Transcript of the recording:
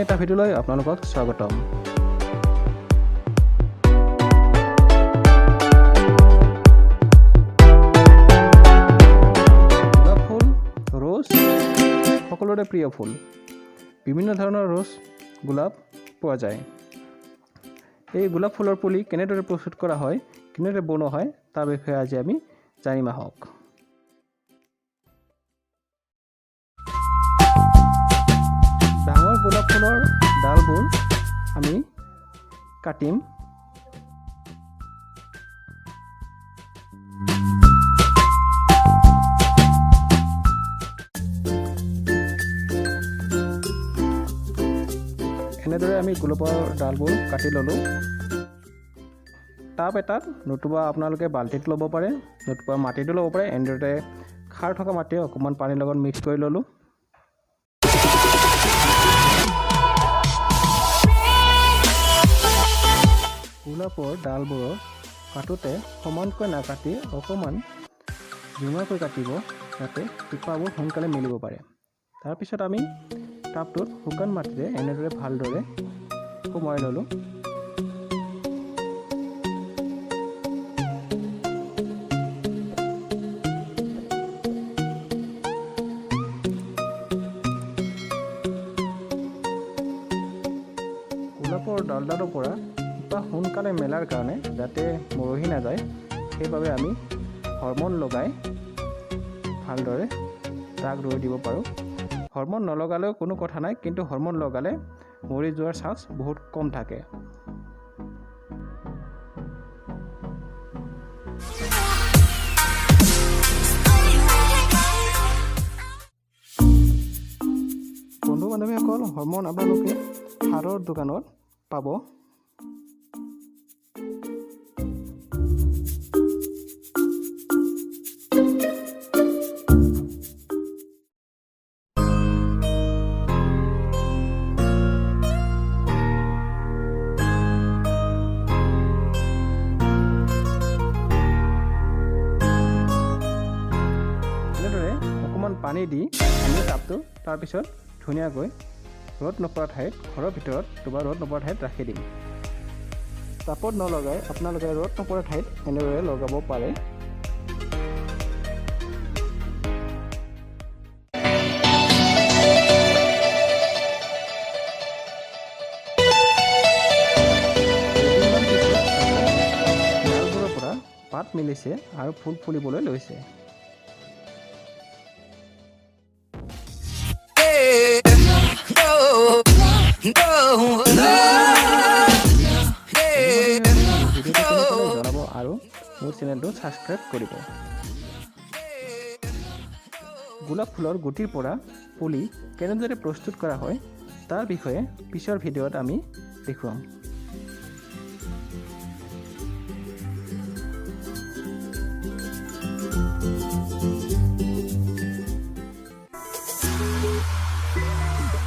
এটা ভিডিঅ'লৈ আপোনালোকক স্বাগতম। গোলাপ ফুল, ৰ'জ সকলোৰে প্ৰিয় ফুল। বিভিন্ন ধৰণৰ ৰ'জ গোলাপ পোৱা যায়। এই গোলাপ ফুলৰ পুলি কেনেদৰে প্ৰস্তুত কৰা হয়, কেনেদৰে বনোৱা হয় তাৰ বিষয়ে আজি আমি জানিম আহক। ডাঙৰ গোলাপ ফুলৰ ডালবোৰ আমি কাটিম। এনেদৰে আমি গোলাপৰ ডালবোৰ কাটি ল'লোঁ। টাব এটাত নতুবা আপোনালোকে বাল্টিত ল'ব পাৰে, নতুবা মাটিতো ল'ব পাৰে। এনেদৰে খাৰ থকা মাটি অকণমান পানীৰ লগত মিক্স কৰি ল'লোঁ। গোলাপৰ ডালবোৰৰ কাটোতে সমানকৈ নাকাটি অকণমান জোঙাকৈ কাটিব, যাতে টিপাবোৰ সোনকালে মিলিব পাৰে। তাৰপিছত আমি টাবটোত শুকান মাটিৰে এনেদৰে ভালদৰে সোমোৱাই ল'লোঁ। গোলাপৰ ডালডালৰ পৰা টিপা সোনকালে মেলাৰ কাৰণে, যাতে মৰহি নাযায়, সেইবাবে আমি হৰমন লগাই ভালদৰে তাক ৰৈ দিব পাৰোঁ। হৰমন নলগালেও কোনো কথা নাই, কিন্তু হৰমন লগালে মৰি যোৱাৰ চান্স বহুত কম থাকে। বন্ধু বান্ধৱীসকল, হৰমন আপোনালোকে সাৰৰ দোকানত পাব। এনেদৰে অকণমান পানী দি আমি টাবটো তাৰপিছত ধুনীয়াকৈ ৰ'দ নপৰা ঠাইত, ঘৰৰ ভিতৰত বা ৰ'দ নপৰা ঠাইত ৰাখি দিম। টাবত নলগাই আপোনালোকে ৰ'দ নপৰা ঠাইত এনেদৰে লগাব পাৰে। ডালবোৰৰ পৰা পাত মেলিছে আৰু ফুল ফুলিবলৈ লৈছে। জনাব আৰু মোৰ চেনেলটো ছাবস্ক্ৰাইব কৰিব। গোলাপ ফুলৰ গুটিৰ পৰা পুলি কেনেদৰে প্ৰস্তুত কৰা হয় তাৰ বিষয়ে পিছৰ ভিডিঅ'ত আমি দেখুৱাম।